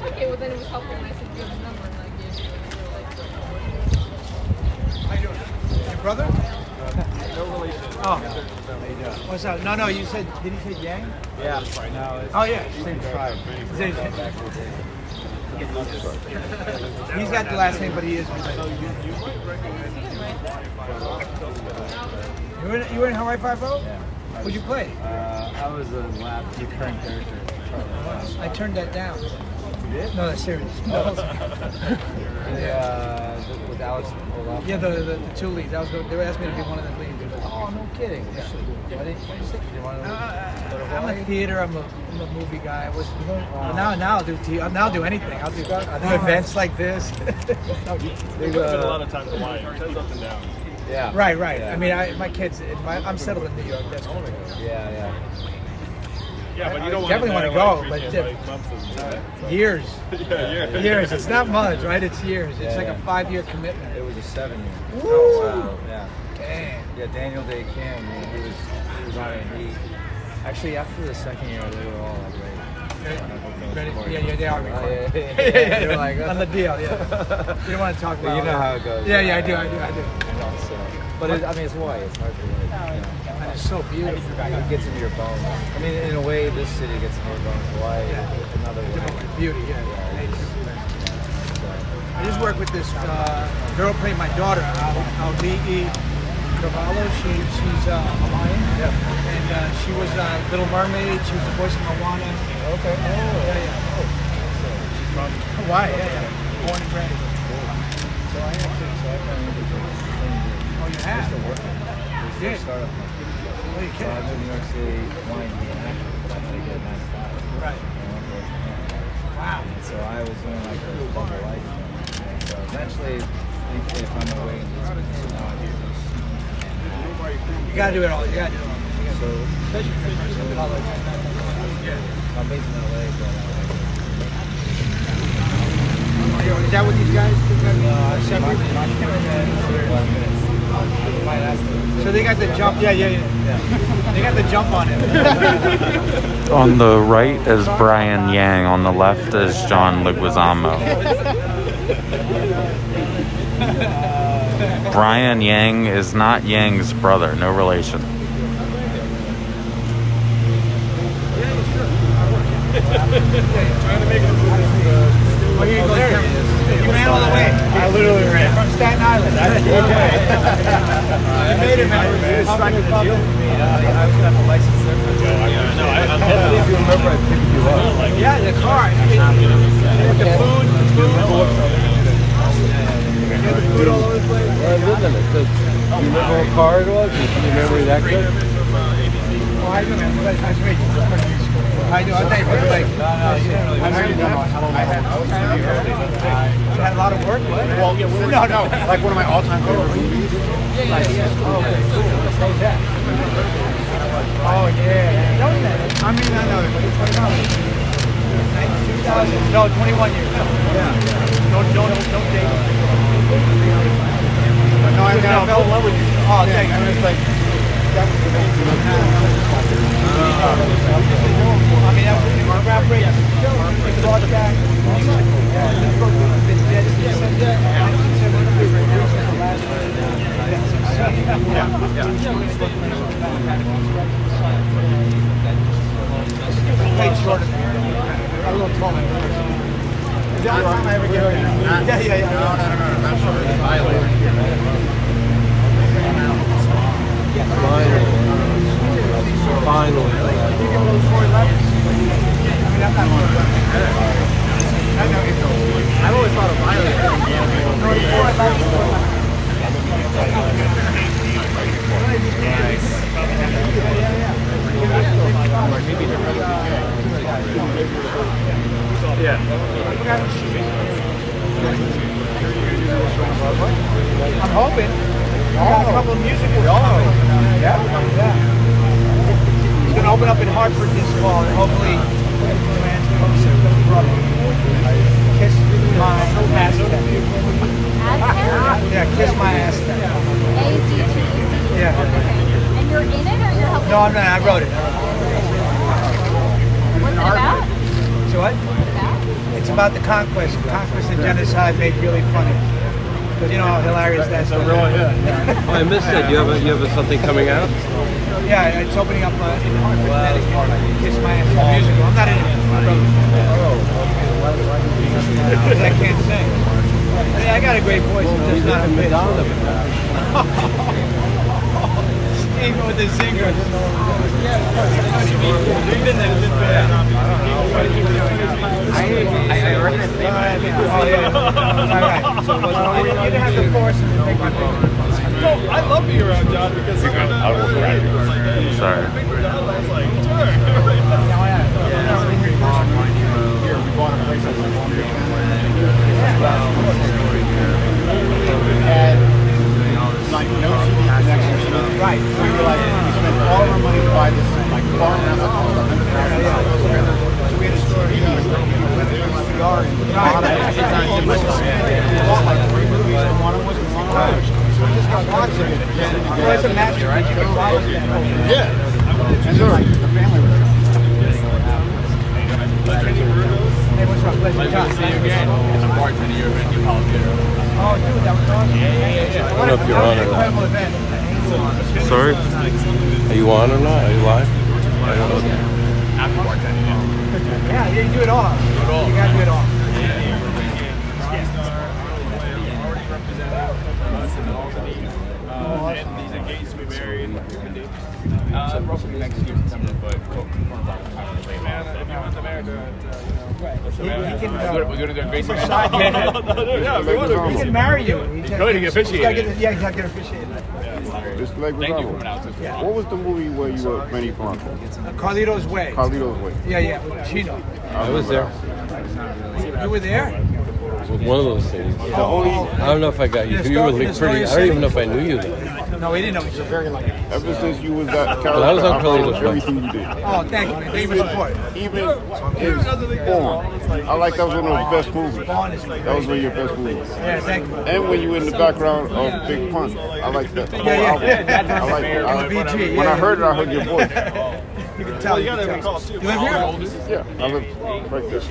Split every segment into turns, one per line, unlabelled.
Okay, well then it was helpful when I said you have his number and I gave you
How you doing? Your brother?
No relation.
Oh. What's up? No, you said, did he say Yang?
Yeah. No,
Oh, yeah.
same tribe.
He's got the last name, but he is related. You were in Hawaii Five-0?
Yeah.
What'd you play?
I was a recurring character.
I turned that down.
You did?
No, that's serious.
With Alex Olaf.
Yeah, the two leads. They were asking me to be one of the leads.
Oh, no kidding.
Yeah.
Why didn't you say you want to go to
I'm
Hawaii?
a theater. I'm a movie guy. Now I'll do TV. I'll do anything. I'll do events like this.
We've spent a lot of time in Hawaii. It has ups and downs.
Yeah.
Right.
Yeah.
I mean, my kids. I'm settled in New York. That's cool.
Yeah.
Yeah, but you don't
definitely
want to
go,
like
but
months of
years.
yeah.
Years. It's not much, right? It's years. It's like
Yeah.
a 5-year commitment.
It was a 7-year.
Woo!
Oh, wow. Yeah.
Damn.
Yeah, Daniel Day Kim, he was on it. Actually, after the second year, they were all like,
Ready? Yeah, they are recording.
Yeah. They were like,
on the deal, yeah. You don't want to talk about
you know how it goes.
Yeah, I do.
So, but it's Hawaii. It's hard to
And it's so beautiful.
It gets into your bones. I mean, in a way, this city gets into your bones. Hawaii, another way.
Different beauty, yeah.
So,
I just work with this girl playing my daughter, Ali'i Cavallo. She's Hawaiian.
Yeah.
And she was Little Mermaid. She was the voice of Moana.
Okay. Oh.
Yeah.
She's from
Hawaii, yeah. Born and bred.
So I actually,
Oh, you have?
to work in
did?
startup.
Oh, you
So I moved to New York City, wanting to be an actor, but I had to get 9 to 5.
Right. Wow.
So I was doing like a double life thing. And so eventually, thankfully, I found my way into this business. Now I do this.
You gotta do it all. You gotta do it all.
So,
Especially for the person college. Yeah.
I'm based in LA, but
Is that what these guys do? So they got the jump. Yeah. They got the jump on it.
On the right is Brian Yang. On the left is John Leguizamo. Brian Yang is not Yang's brother. No relation.
Oh, here you go. There he is. You ran all the way.
I literally ran.
From Staten Island. You made it, man.
It was striking a deal for me. I was going to have a license there for
I'm
if you remember, I picked you up.
Yeah, the car. I mean, the food. You had the food all over the place.
Well, I lived in it. You remember what car it was? Can you remember that good?
Oh, how you doing, man? Nice to meet you. How you doing? I thought you were like... You had a lot of work? What?
Well, yeah, no. Like one of my all-time favorite movies.
Oh, yeah. I mean, I know it, but it's 2000. No, 21 years. Yeah. Don't date.
No, I fell in love with you.
Oh, thank you.
I was like, that was amazing.
I mean, that was groundbreaking. It brought back music. Played short of a little taller. Is that the time I ever get it? Yeah.
No, I'm not sure. It's violated. Finally.
You give a little 411. I mean, I'm not more. I know it's over.
I've always thought of violated.
No, it's 411.
Nice. Yeah.
I'm hoping. We got a couple of musicals coming. Yeah. He's going to open up in Hartford this fall, and hopefully Kiss My Aztec. Yeah, Kiss My Aztec.
A-Z-T-E-C.
Yeah.
And you're in it or you're helping?
No, I'm not. I wrote it.
What's it about?
So what?
What's it about?
It's about the conquest and genocide made really funny. Because you know how hilarious that's
Oh, I missed it. You have something coming out?
Yeah, it's opening up in Hartford, Connecticut. Kiss My Ass musical. I'm not in it. Because I can't sing. I mean, I got a great voice. I'm just not a pitch. Steve with the zinger.
I recognize the name.
All right. So you didn't have to force him to make my picture.
I love being around John because
I will grab you. Sorry.
I was like, sure.
Here, we bought a place at the Long Beach. Had like no TV connection. Right. We were like, we spent all of our money to buy this like farmhouse that cost $100,000. So we had a store here with a cigar and we bought like 3 movies and one of them was Bronx. So we just got watching it.
Well, it's a master, right?
Yeah. And then like the family was
Hey, what's up? Pleasure. John.
I'm bartending here at New College.
Oh, dude, that was awesome.
I don't know if you're on or not.
Incredible event.
Sorry?
Are you on or not? Are you live? I don't know.
After bartending.
Yeah, you do it all. You gotta do it all.
And he's engaged to be married.
Roughly next year, September, but
If you went to America,
we're going to do a great thing.
yeah, if you want to.
He can marry you.
Good, he can officiate it.
Yeah, he's not gonna officiate it.
It's Leguizamo. What was the movie where you were Benny Blanco?
Carlito's Way.
Carlito's Way.
Yeah, with Chino.
I was there.
You were there?
One of those things. I don't know if I got you. You were pretty. I don't even know if I knew you then.
No, we didn't know each other.
Ever since you was that character,
I was on
I followed
Carlito's Way.
everything you did.
Oh, thank you, man. Thank you for the support.
Even Born. I like that was one of those best movies. That was one of your best movies.
Yeah, thank you.
And when you were in the background of Big Pun, I like that.
Yeah.
I like it.
BG,
When I heard it, I heard your voice.
You can tell. You live here?
Yeah, I live right there.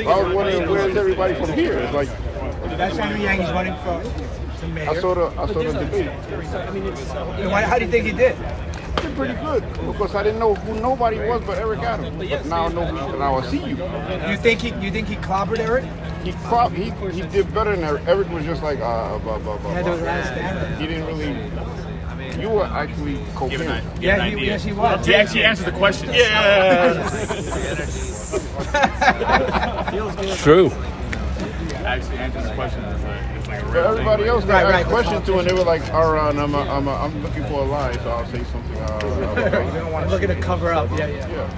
I was wondering, where's everybody from here? It's like,
That's Henry Yang. He's running for mayor.
I saw the debate.
And how do you think he did?
Did pretty good because I didn't know who nobody was but Eric Adams. But now I know who, now I see you.
You think he clobbered Eric?
He did better than Eric. Eric was just like blah blah blah blah.
Yeah, there was a lot of standards.
He didn't really. You were actually coherent.
Yeah, yes, he was.
He actually answered the question.
True.
Actually answers the question. It's like a
But
real
everybody
thing.
else got
Right,
asked questions to, and they were like, "Aron, I'm looking for a line, so I'll say something."
I'm looking to cover up. Yeah.
Yeah,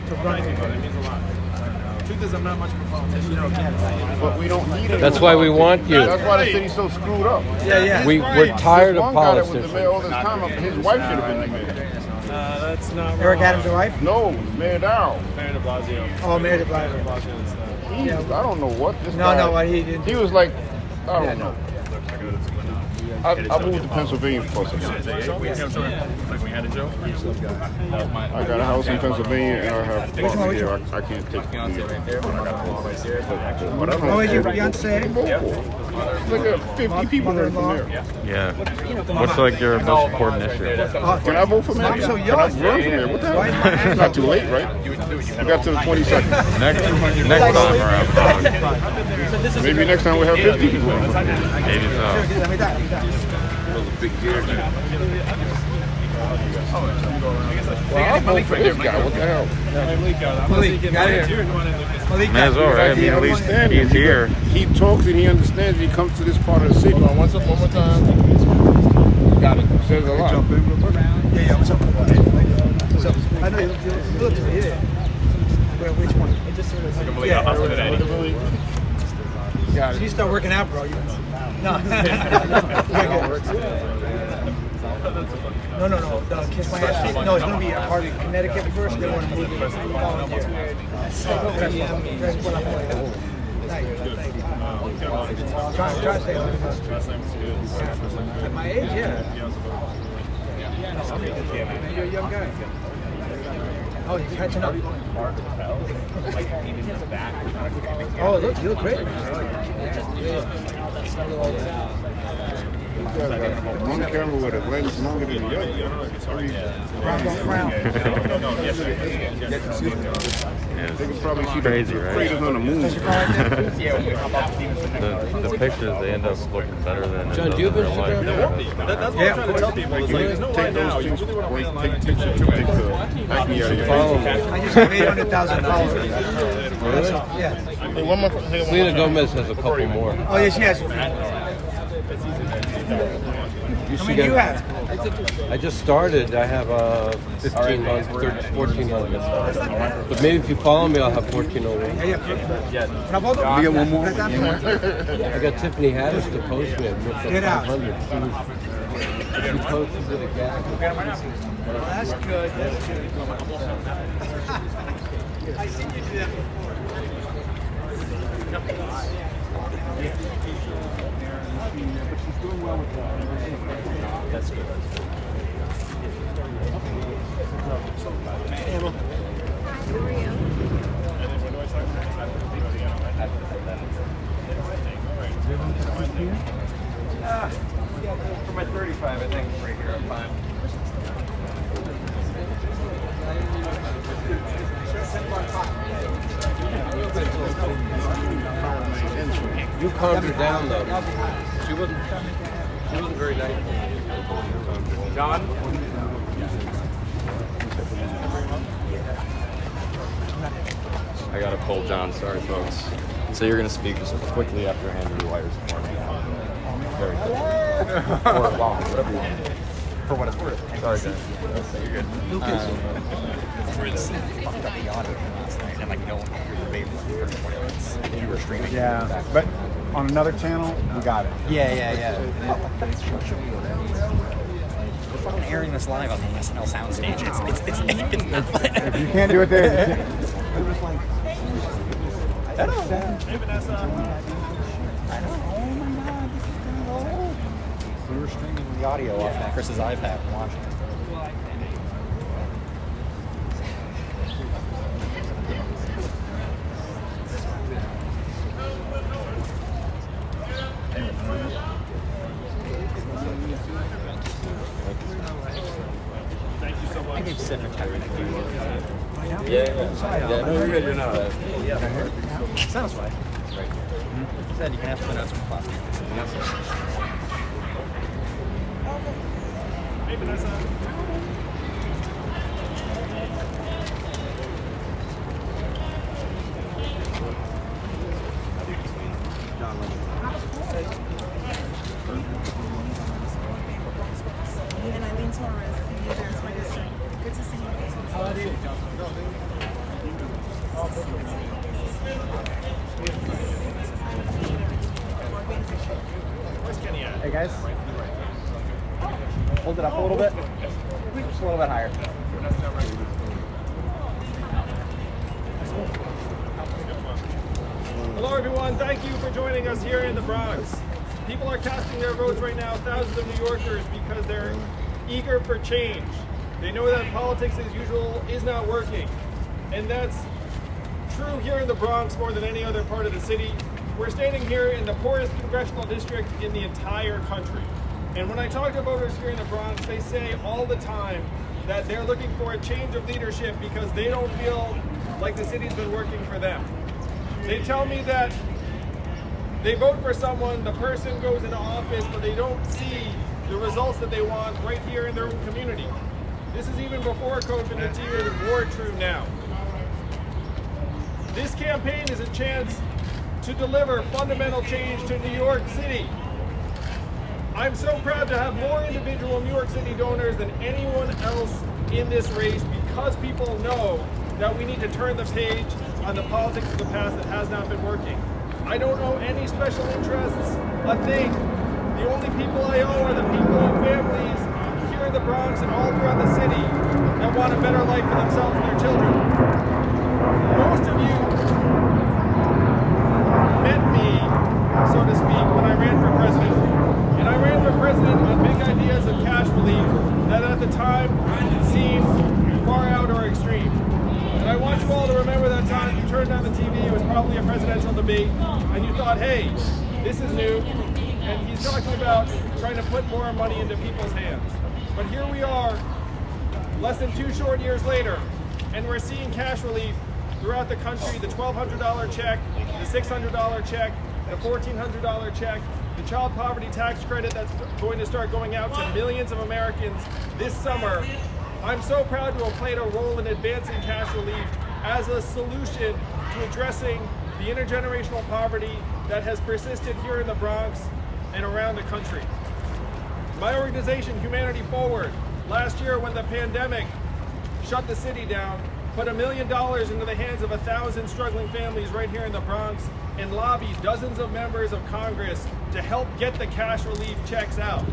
To run.
It means a lot. Truth is, I'm not much of a politician.
but we don't need it.
That's why we want you.
That's why the city's so screwed up.
Yeah.
We're tired of
One guy that was the
politicians.
mayor all this time, his wife should have been the mayor.
That's not
Eric Adams' wife?
No, Mayor Darrell.
Mayor de Blasio.
Oh, Mayor de Blasio.
I don't know what this
No,
guy.
he didn't.
He was like, I don't
Yeah,
know. I moved to Pennsylvania for some time.
Like we had a joke.
I got a house in Pennsylvania and I have property here. I can't take it. But I don't
Oh, is your
know.
fiance?
Like 50 people there from there.
Yeah. What's like your most important issue?
Can I vote for mayor?
I'm so
Can I
young.
run for mayor? What the hell? It's not too late, right? We got to the 22nd.
Next time around.
Maybe next time we'll have 50 people.
Maybe so.
Let me die.
Well, I'll vote for this guy. What the hell?
Malik, got here. Malik,
May as well, right? I mean, at least he's here.
He talks and he understands. He comes to this part of the city.
One more time.
Got it. Says a lot.
Yeah, what's up? What's up? I know you look to me, yeah. Where, which one?
Got
You
it.
start working out, bro. No. No. Kiss my ass. No, it's going to be a part of Connecticut first. They want to move it the following year. That's what I'm like. Thank you. Try to stay on. At my age, yeah. You're a young guy. Oh, you're catching up. Oh, you look great.
One camera with a lens longer than the other.
Brown don't frown.
They can probably see
Crazy,
the
right?
craters on the moon.
The pictures, they end up looking better than
John, do you have
in real life.
Instagram?
That's what I'm trying to tell people. Is like, there's no right now. You really want to wait online.
Take the acne out of your
Follow
face.
me.
I just have 800,000 followers. That's all. Yeah.
Hey, one more. Hey,
Selena Gomez has a couple more.
Oh, yes, yes. How many do you have?
I just started. I have 1,500, 1,400. But maybe if you follow me, I'll have 1,400.
You
get one more?
I got Tiffany Haddish to post me at
Get out.
500. She posted it again.
That's good. That's good. I see you do that
That's good.
For my 35, I think right here I'm fine.
You calmed her down though. She wasn't very nice.
John? I gotta pull John, sorry folks. So you're gonna speak just quickly after Andrew wires for me. Very quickly. Or long, whatever you want. For what it's worth. Sorry guys. You're good.
And like no one could hear the baby for 20 minutes. You were streaming.
Yeah, but on another channel, we got it.
Yeah. We're fucking airing this live on the SNL soundstage. It's
If you can't do it there, you can't.
Hey, Vanessa.
We were streaming the audio off of Chris's iPad and watching it.
Thank you so much.
I gave Civic everything.
Yeah, no, you're good. You're not.
Sounds fine. Right. Said you can have to put out some plastic.
Hey, Vanessa.
And Eileen Torres, there's my district. Good to see you. How are you?
Where's Kenny at?
Hey guys. Hold it up a little bit. Just a little bit higher.
Hello, everyone. Thank you for joining us here in the Bronx. People are casting their votes right now, thousands of New Yorkers, because they're eager for change. They know that politics as usual is not working. And that's true here in the Bronx more than any other part of the city. We're standing here in the poorest congressional district in the entire country. And when I talk to voters here in the Bronx, they say all the time that they're looking for a change of leadership because they don't feel like the city's been working for them. They tell me that they vote for someone, the person goes into office, but they don't see the results that they want right here in their own community. This is even before COVID, and it's even more true now. This campaign is a chance to deliver fundamental change to New York City. I'm so proud to have more individual New York City donors than anyone else in this race because people know that we need to turn the page on the politics of the past that has not been working. I don't owe any special interests a thing. The only people I owe are the people and families here in the Bronx and all throughout the city that want a better life for themselves and their children. Most of you met me, so to speak, when I ran for president. And I ran for president on big ideas of cash relief that at the time seemed far out or extreme. And I want you all to remember that time you turned on the TV, it was probably probably a presidential debate, and you thought, hey, this is new, and he's talking about trying to put more money into people's hands. But here we are, less than 2 short years later, and we're seeing cash relief throughout the country, the $1,200 check, the $600 check, the $1,400 check, the child poverty tax credit that's going to start going out to millions of Americans this summer. I'm so proud to have played a role in advancing cash relief as a solution to addressing the intergenerational poverty that has persisted here in the Bronx and around the country. My organization, Humanity Forward, last year when the pandemic shut the city down, put $1 million into the hands of 1,000 struggling families right here in the Bronx and lobbied dozens of members of Congress to help get the cash relief checks out.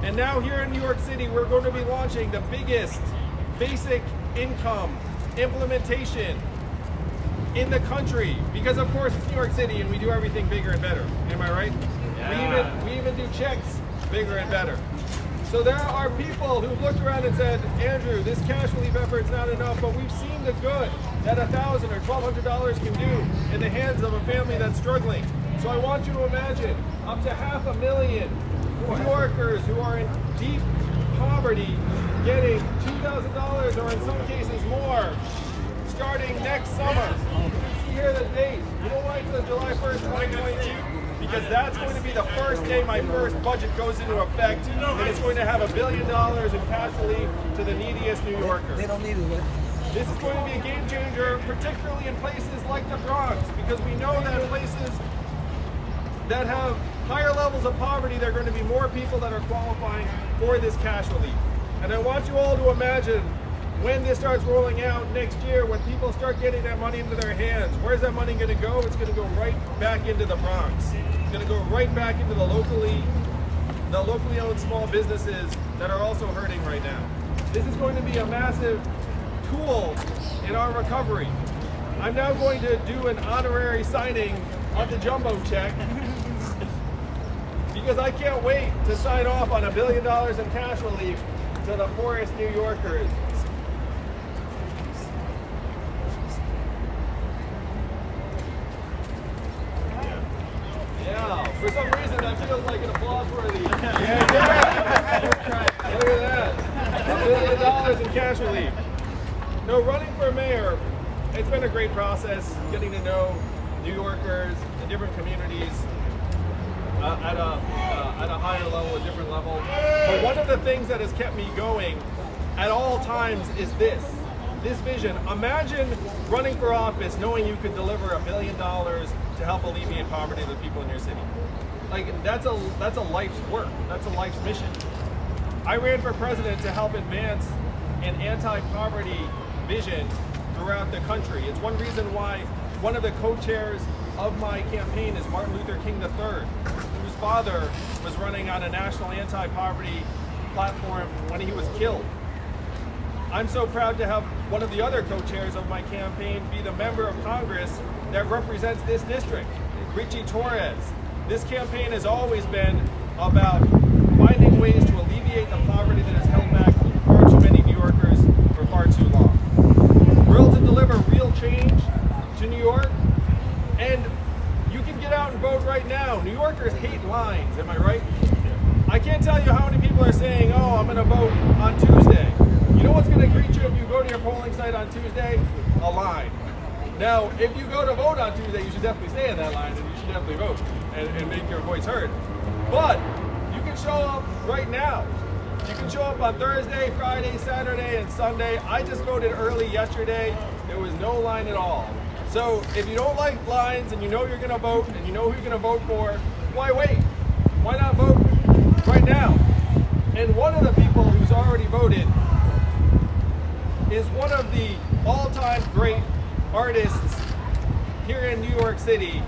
And now here in New York City, we're going to be launching the biggest basic income implementation in the country, because of course it's New York City and we do everything bigger and better. Am I right? Yeah. We even do checks bigger and better. So there are people who've looked around and said, Andrew, this cash relief effort's not enough, but we've seen the good that $1,000 or $1,200 can do in the hands of a family that's struggling. So I want you to imagine up to 500,000 New Yorkers who are in deep poverty getting $2,000 or in some cases more starting next summer. You can see here the date. You know why it says July 1st, 2022? Because that's going to be the first day my first budget goes into effect, and it's going to have $1 billion in cash relief to the neediest New Yorkers.
They don't need it.
This is going to be a game changer, particularly in places like the Bronx, because we know that places that have higher levels of poverty, there are going to be more people that are qualifying for this cash relief. And I want you all to imagine when this starts rolling out next year, when people start getting that money into their hands, where's that money going to go? It's going to go right back into the Bronx. It's going to go right back into the locally owned small businesses that are also hurting right now. This is going to be a massive tool in our recovery. I'm now going to do an honorary signing on the jumbo check because I can't wait to sign off on $1 billion in cash relief to the poorest New Yorkers. Yeah, for some reason that feels like an applause worthy. Yeah. Look at that. $1 billion in cash relief. No, running for mayor, it's been a great process getting to know New Yorkers in different communities at a higher level, a different level. But one of the things that has kept me going at all times is this vision. Imagine running for office knowing you could deliver $1 billion to help alleviate poverty to the people in your city. Like, that's a life's work. That's a life's mission. I ran for president to help advance an anti-poverty vision throughout the country. It's one reason why one of the co-chairs of my campaign is Martin Luther King III, whose father was running on a national anti-poverty platform when he was killed. I'm so proud to have one of the other co-chairs of my campaign be the member of Congress that represents this district, Richie Torres. This campaign has always been about finding ways to alleviate the poverty that has held back far too many New Yorkers for far too long. We're able to deliver real change to New York, and you can get out and vote right now. New Yorkers hate lines, am I right? I can't tell you how many people are saying, oh, I'm going to vote on Tuesday. You know what's going to greet you if you go to your polling site on Tuesday? A line. Now, if you go to vote on Tuesday, you should definitely stay in that line and you should definitely vote and make your voice heard. But you can show up right now. You can show up on Thursday, Friday, Saturday, and Sunday. I just voted early yesterday. There was no line at all. So if you don't like lines and you know you're going to vote and you know who you're going to vote for, why wait? Why not vote right now? And one of the people who's already voted is one of the all-time great artists here in New York City,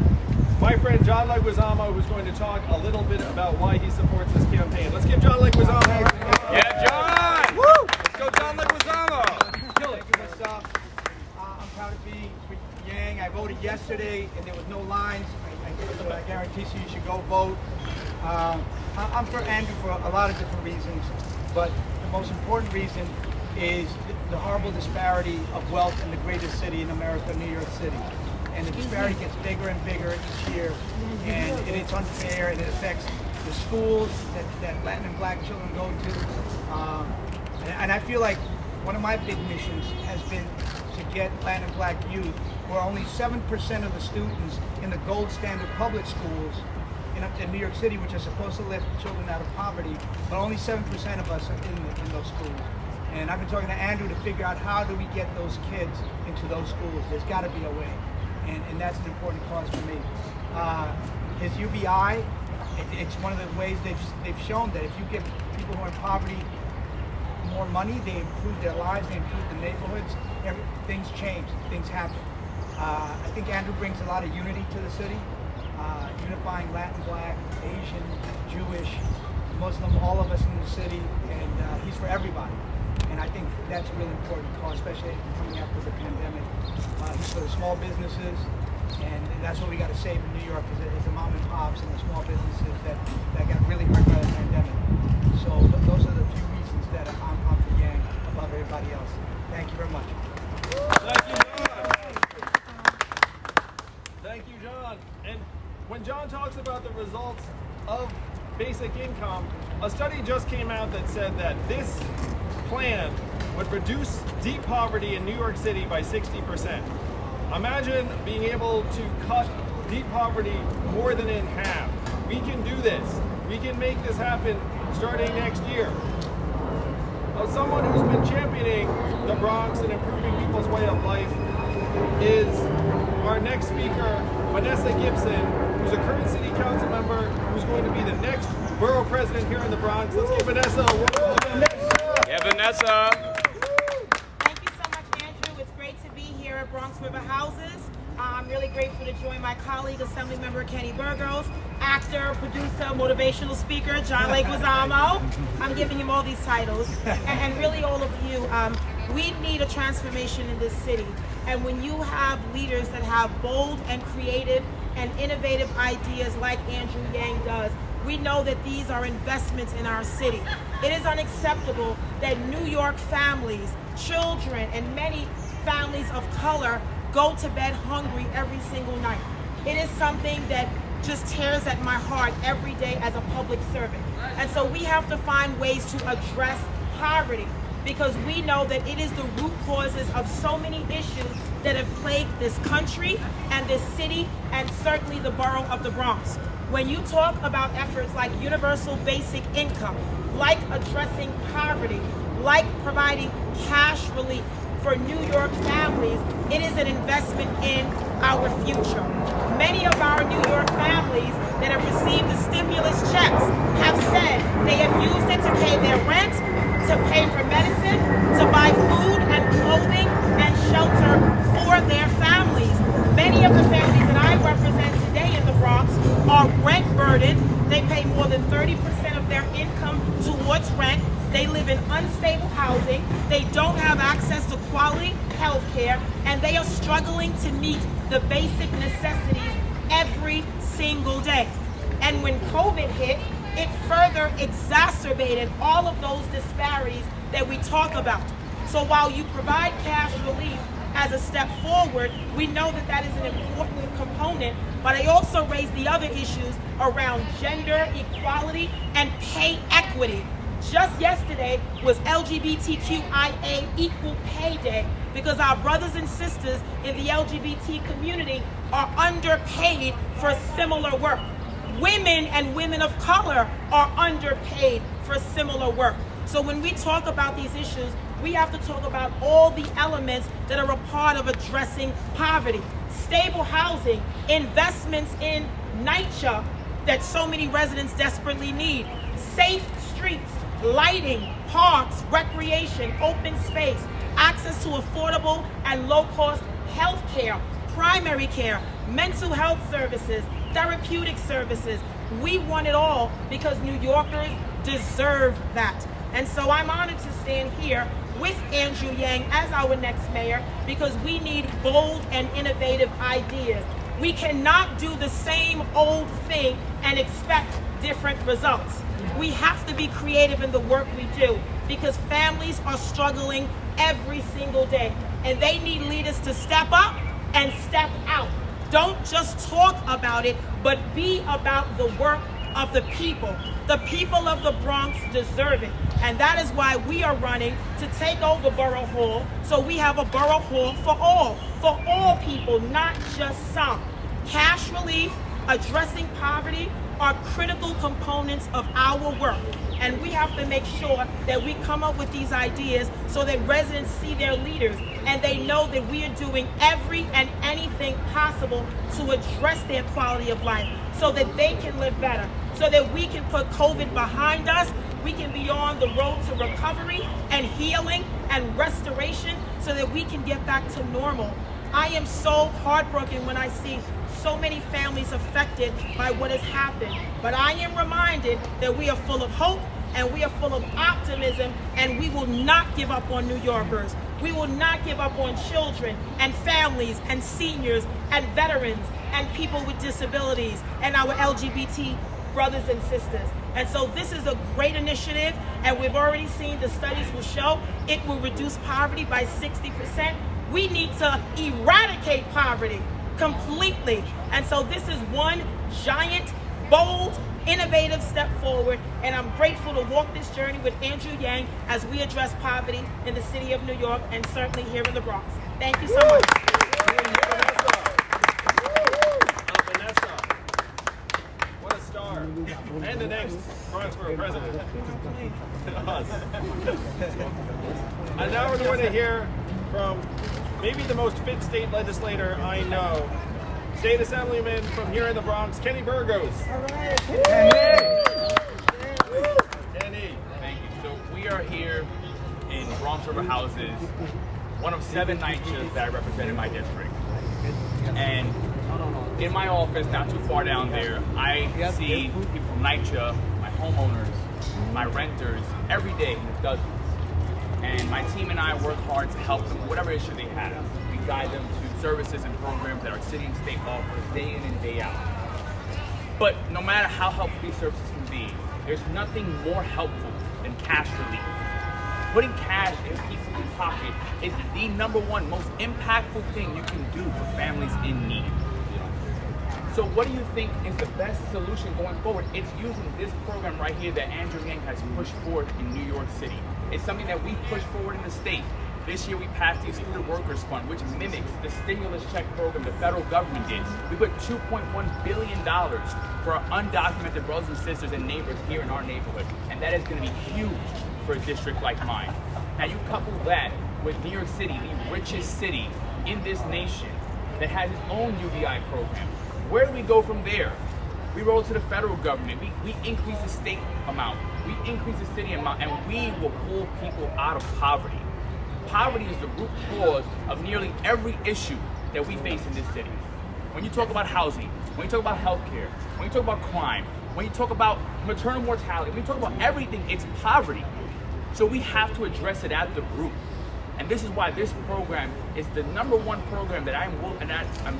my friend John Leguizamo, who's going to talk a little bit about why he supports this campaign. Let's give John Leguizamo.
Yeah, John! Woo! Let's go, John Leguizamo.
Thank you, Mr. I'm proud to be with Yang. I voted yesterday and there was no lines. I guarantee you should go vote. I'm for Andrew for a lot of different reasons, but the most important reason is the horrible disparity of wealth in the greatest city in America, New York City. and the disparity gets bigger and bigger each year, and it's unfair, and it affects the schools that Latin and Black children go to. And I feel like one of my big missions has been to get Latin and Black youth, where only 7% of the students in the gold standard public schools in New York City, which are supposed to lift children out of poverty, but only 7% of us are in those schools. And I've been talking to Andrew to figure out how do we get those kids into those schools. There's got to be a way, and that's an important cause for me. His UBI, it's one of the ways they've shown that if you give people who are in poverty more money, they improve their lives, they improve the neighborhoods, things change, things happen. I think Andrew brings a lot of unity to the city, unifying Latin, Black, Asian, Jewish, Muslim, all of us in the city, and he's for everybody. And I think that's a really important cause, especially coming after the pandemic. He's for the small businesses, and that's what we got to save in New York, is the mom and pops and the small businesses that got really hurt by the pandemic. So those are the few reasons that I'm for Yang above everybody else. Thank you very much.
Thank you, John. Thank you, John. And when John talks about the results of basic income, a study just came out that said that this plan would reduce deep poverty in New York City by 60%. Imagine being able to cut deep poverty more than in half. We can do this. We can make this happen starting next year. Now, someone who's been championing the Bronx and improving people's way of life is our next speaker, Vanessa Gibson, who's a current city council member, who's going to be the next borough president here in the Bronx. Let's give Vanessa a warm welcome.
Yeah, Vanessa.
Thank you so much, Andrew. It's great to be here at Bronx River Houses. I'm really grateful to join my colleague, Assembly Member Kenny Burgos, actor, producer, motivational speaker, John Leguizamo. I'm giving him all these titles. And really all of you, we need a transformation in this city. And when you have leaders that have bold and creative and innovative ideas like Andrew Yang does, we know that these are investments in our city. It is unacceptable that New York families, children, and many families of color go to bed hungry every single night. It is something that just tears at my heart every day as a public servant. And so we have to find ways to address poverty, because we know that it is the root causes of so many issues that have plagued this country and this city, and certainly the borough of the Bronx. When you talk about efforts like universal basic income, like addressing poverty, like providing cash relief for New York families, it is an investment in our future. Many of our New York families that have received the stimulus checks have said they have used it to pay their rent, to pay for medicine, to buy food and clothing and shelter for their families. Many of the families that I represent today in the Bronx are rent burdened. They pay more than 30% of their income towards rent. They live in unstable housing. They don't have access to quality health care, and they are struggling to meet the basic necessities every single day. And when COVID hit, it further exacerbated all of those disparities that we talk about. So while you provide cash relief as a step forward, we know that that is an important component, but I also raise the other issues around gender equality and pay equity. Just yesterday was LGBTQIA Equal Pay Day, because our brothers and sisters in the LGBT community are underpaid for similar work. Women and women of color are underpaid for similar work. So when we talk about these issues, we have to talk about all the elements that are a part of addressing poverty. Stable housing, investments in NYCHA that so many residents desperately need, safe streets, lighting, parks, recreation, open space, access to affordable and low-cost health care, primary care, mental health services, therapeutic services. We want it all because New Yorkers deserve that. And so I'm honored to stand here with Andrew Yang as our next mayor, because we need bold and innovative ideas. We cannot do the same old thing and expect different results. We have to be creative in the work we do, because families are struggling every single day, and they need leaders to step up and step out. Don't just talk about it, but be about the work of the people. The people of the Bronx deserve it. And that is why we are running to take over Borough Hall, so we have a Borough Hall for all people, not just some. Cash relief, addressing poverty are critical components of our work. And we have to make sure that we come up with these ideas so that residents see their leaders and they know that we are doing every and anything possible to address their quality of life so that they can live better, so that we can put COVID behind us, we can be on the road to recovery and healing and restoration so that we can get back to normal. I am so heartbroken when I see so many families affected by what has happened. But I am reminded that we are full of hope and we are full of optimism, and we will not give up on New Yorkers. We will not give up on children and families and seniors and veterans and people with disabilities and our LGBT brothers and sisters. And so this is a great initiative, and we've already seen the studies will show it will reduce poverty by 60%. We need to eradicate poverty completely. And so this is one giant, bold, innovative step forward, and I'm grateful to walk this journey with Andrew Yang as we address poverty in the city of New York and certainly here in the Bronx. Thank you so much.
Vanessa, what a star. And the next Bronx Borough president. And now we're going to hear from maybe the most fit state legislator I know, State Assemblyman from here in the Bronx, Kenny Burgos.
All right. Kenny. Thank you. So we are here in Bronx River Houses, one of 7 night shifts that I represent in my district. And in my office, not too far down there, I see people from NYCHA, my homeowners, my renters, every day in the dozens. And my team and I work hard to help them with whatever issue they have. We guide them to services and programs that our city and state offers day in and day out. But no matter how helpful these services can be, there's nothing more helpful than cash relief. Putting cash in people's pocket is the #1 most impactful thing you can do for families in need. So what do you think is the best solution going forward? It's using this program right here that Andrew Yang has pushed forward in New York City. It's something that we push forward in the state. This year we passed the Student Workers Fund, which mimics the stimulus check program the federal government did. We put $2.1 billion for our undocumented brothers and sisters and neighbors here in our neighborhood. And that is going to be huge for a district like mine. Now you couple that with New York City, the richest city in this nation that has its own UBI program. Where do we go from there? We roll to the federal government. We increase the state amount. We increase the city amount, and we will pull people out of poverty. Poverty is the root cause of nearly every issue that we face in this city. When you talk about housing, when you talk about healthcare, when you talk about crime, when you talk about maternal mortality, when you talk about everything, it's poverty. So we have to address it at the root. And this is why this program is the #1 program that I'm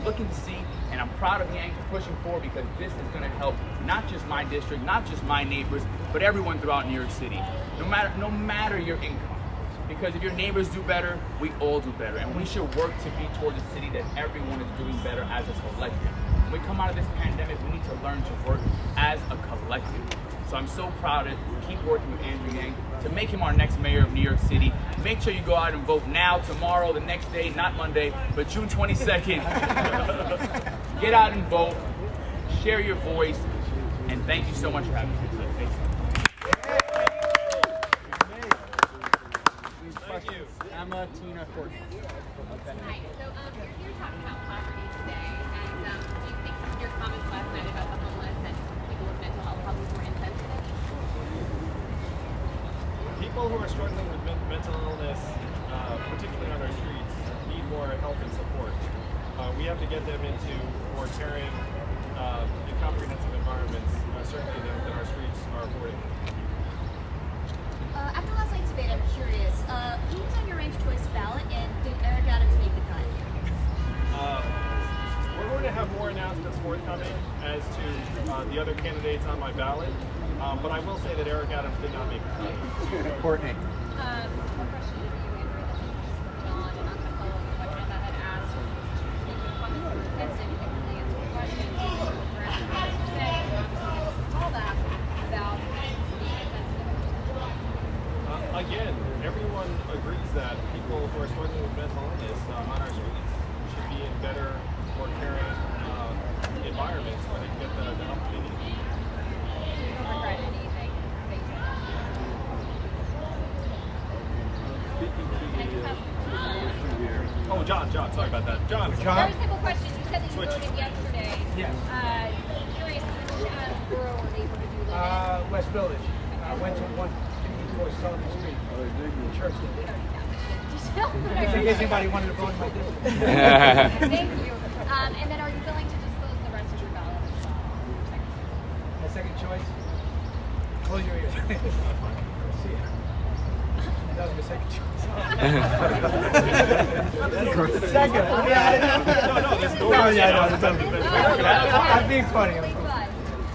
looking to see, and I'm proud of Yang for pushing forward, because this is going to help not just my district, not just my neighbors, but everyone throughout New York City, no matter your income. Because if your neighbors do better, we all do better, and we should work to be towards a city that everyone is doing better as a collective. When we come out of this pandemic, we need to learn to work as a collective. So I'm so proud to keep working with Andrew Yang to make him our next mayor of New York City. Make sure you go out and vote now, tomorrow, the next day, not Monday, but June 22nd. Get out and vote, share your voice, and thank you so much for having me today.
Thank you.
Emma Tina Courtney.
Hi. So you're talking about poverty today, and do you think some of your comments last night about the homeless and people with mental health problems were insensitive?
People who are struggling with mental illness, particularly on our streets, need more help and support. We have to get them into more caring and comprehensive environments, certainly than our streets are affording.
After last night's debate, I'm curious, who was on your ranked choice ballot, and did Eric Adams make the cut?
We're going to have more announcements forthcoming as to the other candidates on my ballot, but I will say that Eric Adams did not make the cut.
Courtney.
One question for you, Andrew, that John, and I'm going to follow up on what Emma had asked. Your comments were insensitive.
sorry about that. John.
Very simple question. You said that you
Switch.
voted yesterday.
Yes.
Curious, which borough were they able to do that in?
West Village. Went to 154 Sullivan Street. Church. In case anybody wanted to vote in my district.
Thank you. And then are you willing to disclose the rest of your ballot as well?
My second choice? Close your ears. See ya. That was my second choice. Second.
No, there's no
I'm being funny.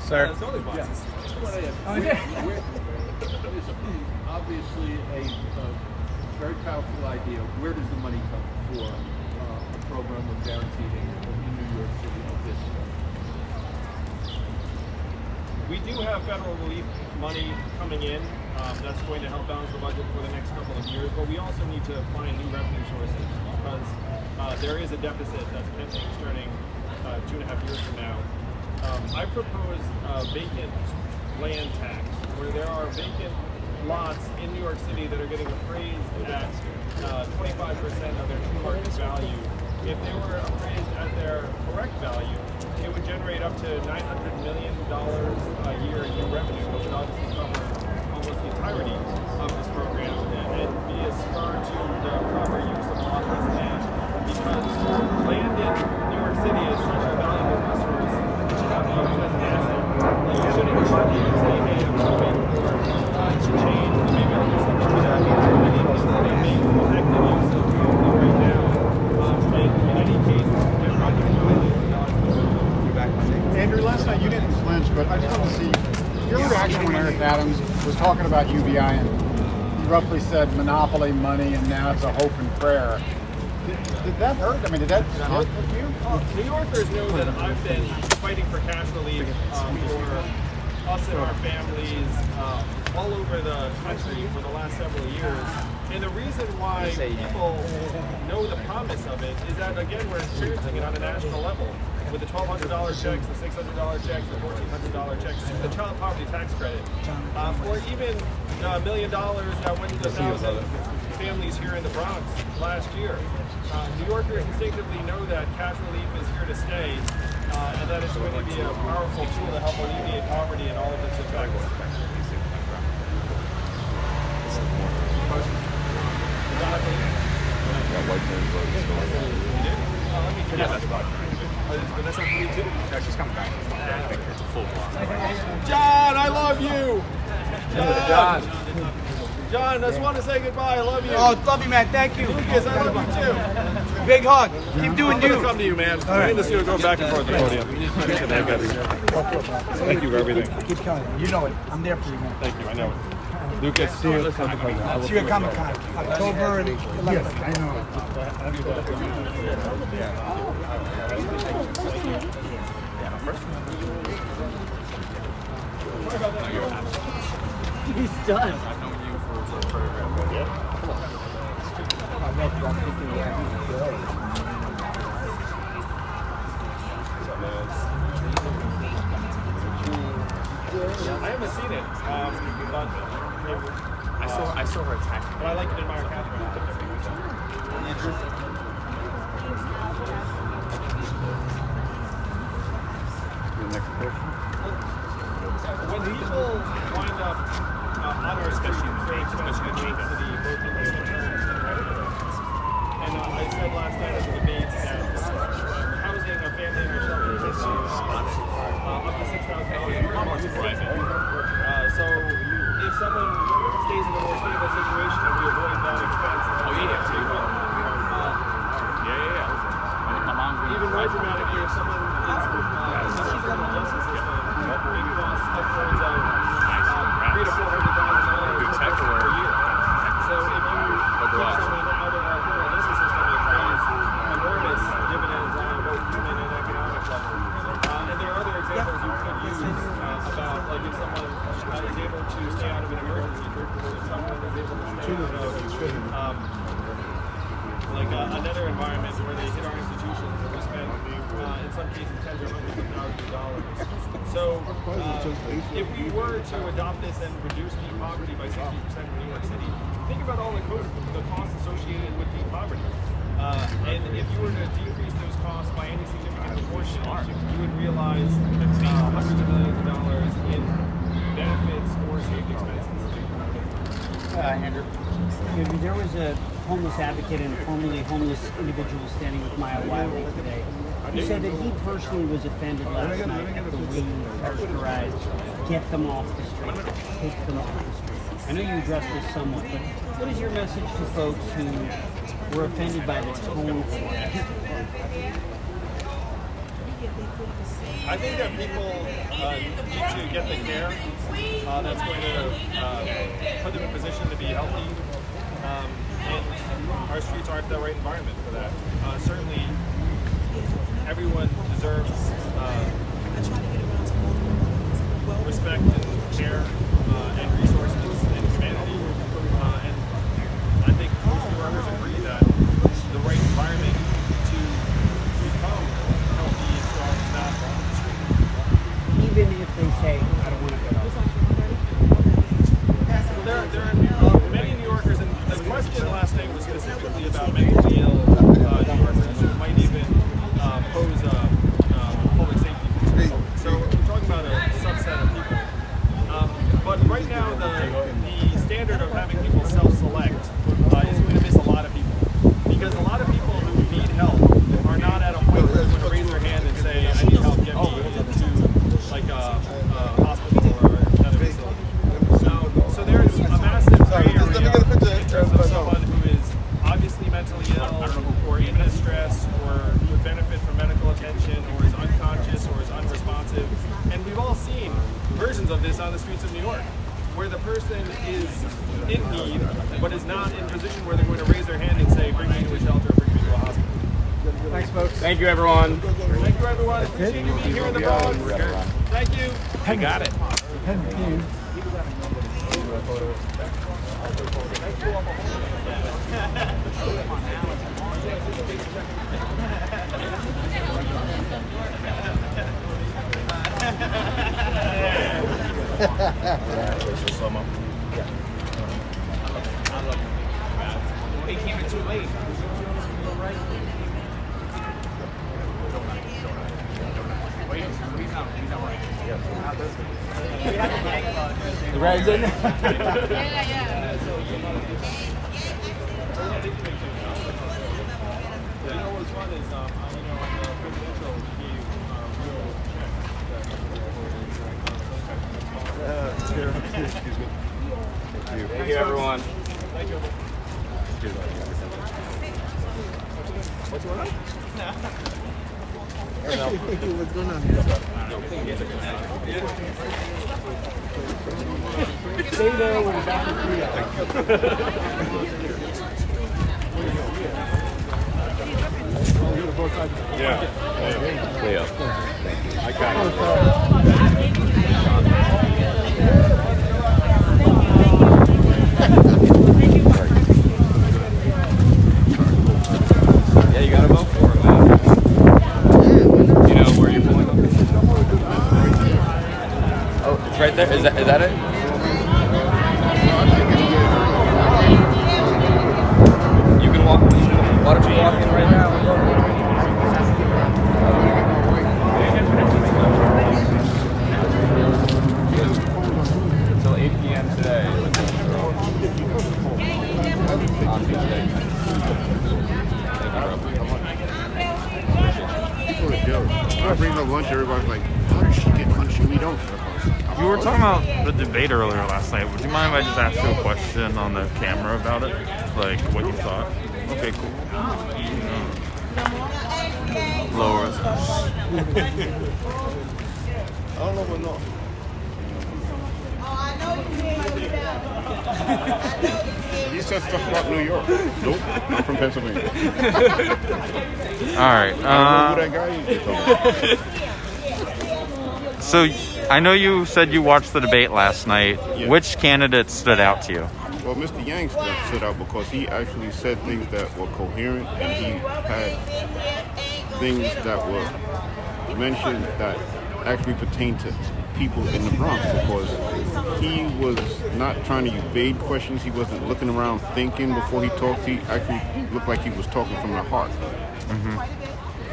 Sir.
Obviously a very powerful idea. Where does the money come for a program of guaranteed income in New York City of this?
We do have federal relief money coming in. That's going to help balance the budget for the next couple of years, but we also need to find new revenue sources because there is a deficit that's pending starting 2.5 years from now. I propose a vacant land tax, where there are vacant lots in New York City that are getting appraised at 25% of their true market value. If they were appraised at their correct value, it would generate up to $900 million a year in new revenue, which would obviously cover almost the entirety of this program and be a spur to the proper use of lossless land. Because land in New York City is such a valuable resource, it should not be used as an asset. Like you shouldn't just even say, hey, I'm moving for to change, maybe I'll do something with that. I need to make effective use of it right now. In any case, they're not going to do anything.
Andrew, last night you didn't flinch, but I just want to see your reaction when Eric Adams was talking about UBI and he roughly said monopoly money and now it's a hope and prayer. Did that hurt? I mean, did that hurt you?
New Yorkers know that I've been fighting for cash relief for us and our families all over the country for the last several years. And the reason why people know the promise of it is that, again, we're experiencing it on a national level with the $1,200 checks, the $600 checks, the $1,400 checks, the child poverty tax credit, or even $1 million that went to 1,000 families here in the Bronx last year. New Yorkers instinctively know that cash relief is here to stay, and that it's going to be a powerful tool to help alleviate poverty and all of its effects. Vanessa too?
No, she's coming back. I think it's a full block.
John, I love you! John, I just want to say goodbye. I love you.
Oh, love you, man. Thank you.
Lucas, I love you too.
Big hug. Keep doing
I'm gonna
you.
come to you, man.
All right.
I'm going to go back and forth the podium. Thank you for everything.
Keep coming. You know it. I'm there for you, man.
Thank you. I know it. Lucas,
See you at Comic-Con. October and 11th. Yes, I know.
He's done.
I've known you for a program. Yeah. Come on.
I haven't seen it, but
I saw her attack.
But I like it in my Catherine.
Next question.
When people wind up on our special page to the voting and I said last night at the debate that housing a family in our shelter is up to $6,000 per month private. So if someone stays in a more stable situation and we avoid that expense, even more dramatically, if someone is in the criminal justice system, it costs upwards of $300,000 to $400,000 per year. So if you put someone out of our criminal justice system, it pays enormous dividends on both human and economic level. And there are other examples you could use about, like, if someone is able to stay out of an emergency, or if someone is able to stay out of like another environment where they hit our institutions and we spend, in some cases, tens or hundreds of thousands of dollars. So if we were to adopt this and reduce deep poverty by 60% in New York City, think about all the costs associated with deep poverty. And if you were to decrease those costs by any significant proportion, you would realize hundreds of millions of dollars in benefits or saved expenses.
Andrew. There was a homeless advocate and a formerly homeless individual standing with Maya Wiley today. He said that he personally was offended last night at the way you characterized get them off the street, take them off the street. I know you addressed this somewhat, but what is your message to folks who were offended by the tone for it?
I think that people need to get the care that's going to put them in a position to be healthy. And our streets aren't the right environment for that. Certainly, everyone deserves respect and care and resources and humanity. And I think most New Yorkers agree that the right environment to become healthy and strong staff on the street.
Even if they say, I don't want to get off.
There are many New Yorkers, and the question last night was specifically about mentally ill New Yorkers who might even pose a public safety concern. So we're talking about a subset of people. But right now, the standard of having people self-select is going to miss a lot of people. Because a lot of people who need help are not at a point where they're going to raise their hand and say, I need help, get me into like a hospital or another facility. So there's a massive gray area in terms of someone who is obviously mentally ill or even in stress or would benefit from medical attention or is unconscious or is unresponsive. And we've all seen versions of this on the streets of New York where the person is in need but is not in a position where they're going to raise their hand and say, bring me to a shelter or bring me to a hospital.
Thanks, folks.
Thank you, everyone.
Thank you, everyone. Appreciate you being here in the Bronx. Thank you.
I got it.
They came in too late.
The resin?
Yeah.
You know what's fun is, on the presidential, he
Excuse me. Thank you, everyone.
Thank you. What's going on?
What's going on? Stay there when it's back to 3
Yeah. Cleo. I got it. Yeah, you gotta vote for it, man. You know where you're going? Oh, it's right there. Is that it? You can walk. Why don't you walk in right now? Until 8 p.m. today. On Tuesday.
I bring up lunch, everybody's like, how does she get lunch and we don't?
You were talking about the debate earlier last night. Would you mind if I just asked you a question on the camera about it? Like, what you thought? Okay, cool. Lower.
I don't know what no. He said stuff about New York. Nope, I'm from Pennsylvania.
All right.
I don't know who that guy is.
So, I know you said you watched the debate last night.
Yeah.
Which candidate stood out to you?
Well, Mr. Yang stood out because he actually said things that were coherent and he had things that were mentioned that actually pertain to people in the Bronx, because he was not trying to evade questions. He wasn't looking around thinking before he talked. He actually looked like he was talking from the heart.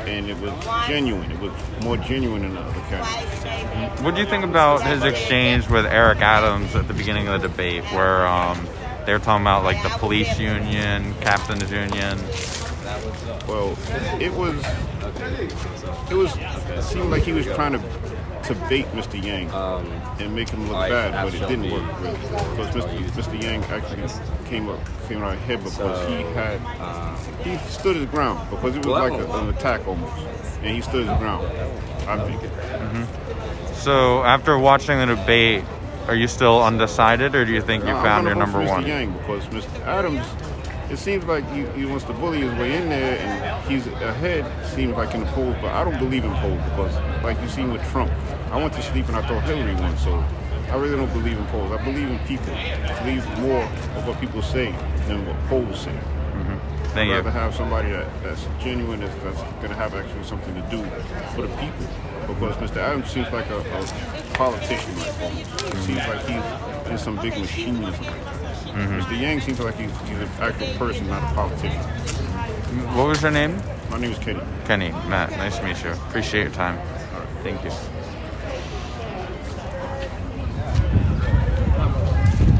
And it was genuine. It was more genuine than the other candidates.
What do you think about his exchange with Eric Adams at the beginning of the debate, where they were talking about like the police union, captain's union?
Well, it seemed like he was trying to bait Mr. Yang and make him look bad, but it didn't work really, because Mr. Yang actually came out ahead because he stood his ground, because it was like an attack almost, and he stood his ground, I think.
So after watching the debate, are you still undecided, or do you think you found your number one?
Mr. Yang, because Mr. Adams, it seems like he wants to bully his way in there, and he's ahead, seems like, in the polls, but I don't believe in polls, because like you seen with Trump, I went to sleep and I thought Hillary won, so I really don't believe in polls. I believe in people. I believe more of what people say than what polls say. I'd rather have somebody that's genuine, that's going to have actually something to do for the people, because Mr. Adams seems like a politician, like almost. It seems like he's in some big machine or something. Mr. Yang seems like he's an actual person, not a politician.
What was your name?
My name is Kenny.
Kenny, Matt, nice to meet you. Appreciate your time. All right. Thank you.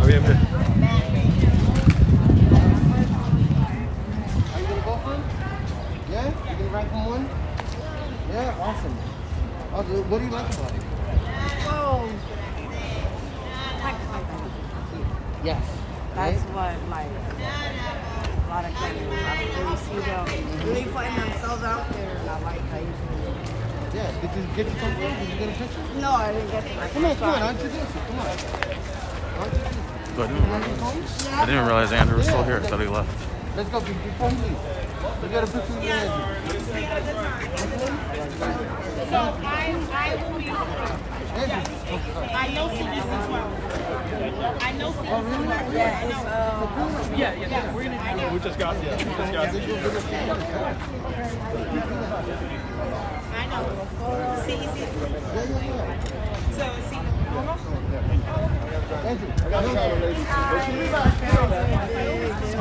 Are we able to?
Are you gonna go for him? Yeah? You gonna rank him one? Yeah, awesome. What do you like about it?
Oh,
Yes.
that's what, like, a lot of candidates, I really see them really putting themselves out there, and I like how you do it.
Yeah, did you get your photo? Did you get a picture?
No, I didn't get it.
Come on, I'll introduce you. Come on.
I didn't realize Andrew was still here. I thought he left.
Let's go, before he leaves. We got a picture of Andrew.
So I will be. I know citizens well. I know citizens well.
Yeah. We're gonna. We just got it.
I know. See. So see.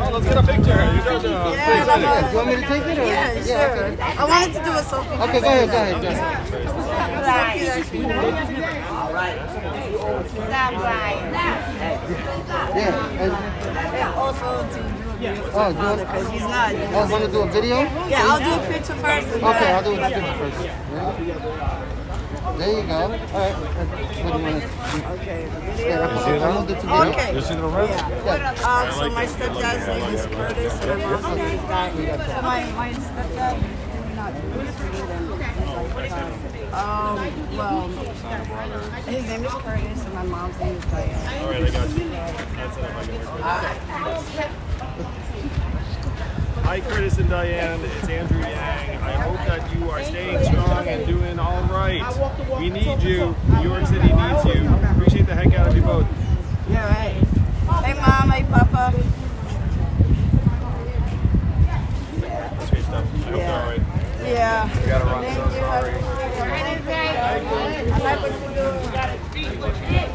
Oh, let's get a picture. You guys
do you want me to take it? Or?
Yeah, sure. I wanted to do a selfie.
Okay, go ahead.
And also to do a video for my father, because he's not.
Oh, want to do a video?
Yeah, I'll do a picture first.
Okay, I'll do a picture first. Yeah. There you go. All right. What do you want to do?
Okay,
Yeah, I'm going to do video.
Okay.
You see the red?
Yeah. So my stepdad's name is Curtis, and my mom's name is Diane. So my stepdad, we're not well, his name is Curtis, and my mom's name is Diane.
All right, I got you. That's it. I can work Hi, Curtis and Diane. It's Andrew Yang. I hope that you are staying strong and doing all right. We need you. New York City needs you. Appreciate the heck out of you both.
Yeah, right. Hey, Mom. Hey, Papa.
That's great stuff. I hope they're all right.
Yeah.
We gotta run, so sorry.
I like what you do. You gotta speak with it.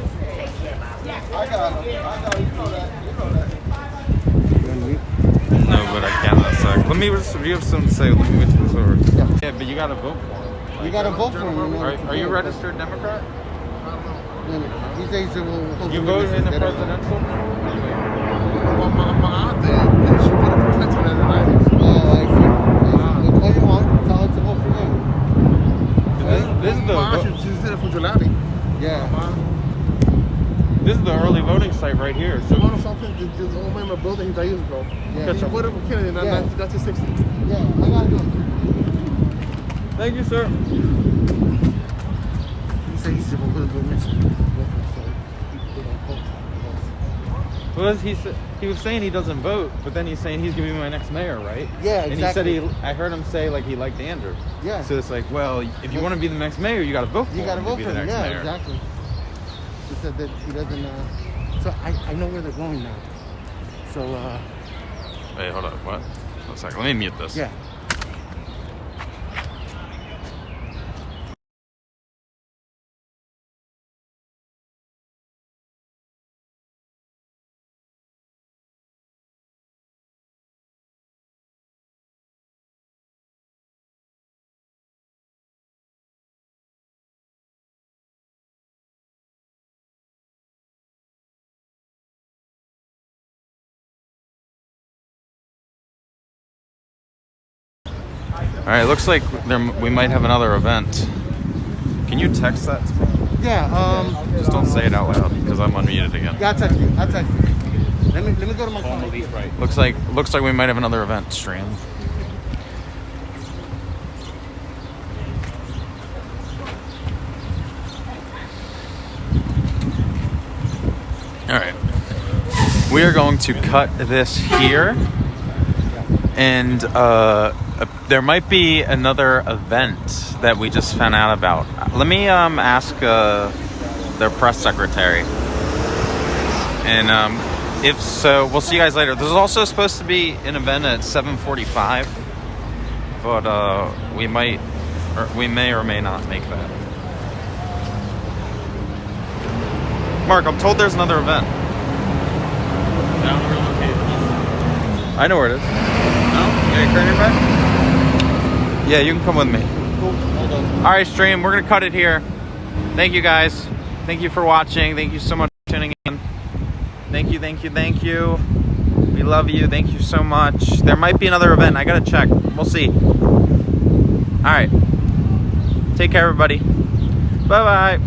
I got it. You know that.
No, but I can't. That's Let me. You have something to say. Let me wait till it's over. Yeah, but you gotta vote for him.
You gotta vote for him.
Are you a registered Democrat?
He says he will.
You vote in the presidential?
What do you want? Tell her to vote for him.
This is the early voting site right here. So
that's a 60. Yeah, I gotta do it.
Thank you, sir.
He said he's a little bit missing.
Well, he was saying he doesn't vote, but then he's saying he's gonna be my next mayor, right?
Yeah,
And
exactly.
he said I heard him say like he liked Andrew.
Yeah.
So it's like, well, if you want to be the next mayor, you got to vote for him.
You got to vote
be
for
the
him.
next
Yeah,
mayor.
exactly. He said that he doesn't. So I know where they're going now. So.
Wait, hold up. What? 1 second. Let me mute this.
Yeah.
All right, looks like we might have another event. Can you text that to me?
Yeah.
Just don't say it out loud because I'm unmuted again.
Yeah, I'll text you. Let me go to my phone.
Looks like we might have another event stream. All right, we are going to cut this here, and there might be another event that we just found out about. Let me ask their press secretary, and if so, we'll see you guys later. There's also supposed to be an event at 7:45, but we may or may not make that. Mark, I'm told there's another event. I know where it is.
No? You got your back?
Yeah, you can come with me.
Cool. Hold on.
All right, stream. We're gonna cut it here. Thank you, guys. Thank you for watching. Thank you so much for tuning in. Thank you, thank you, thank you. We love you. Thank you so much. There might be another event. I gotta check. We'll see. All right. Take care, everybody. Bye-bye.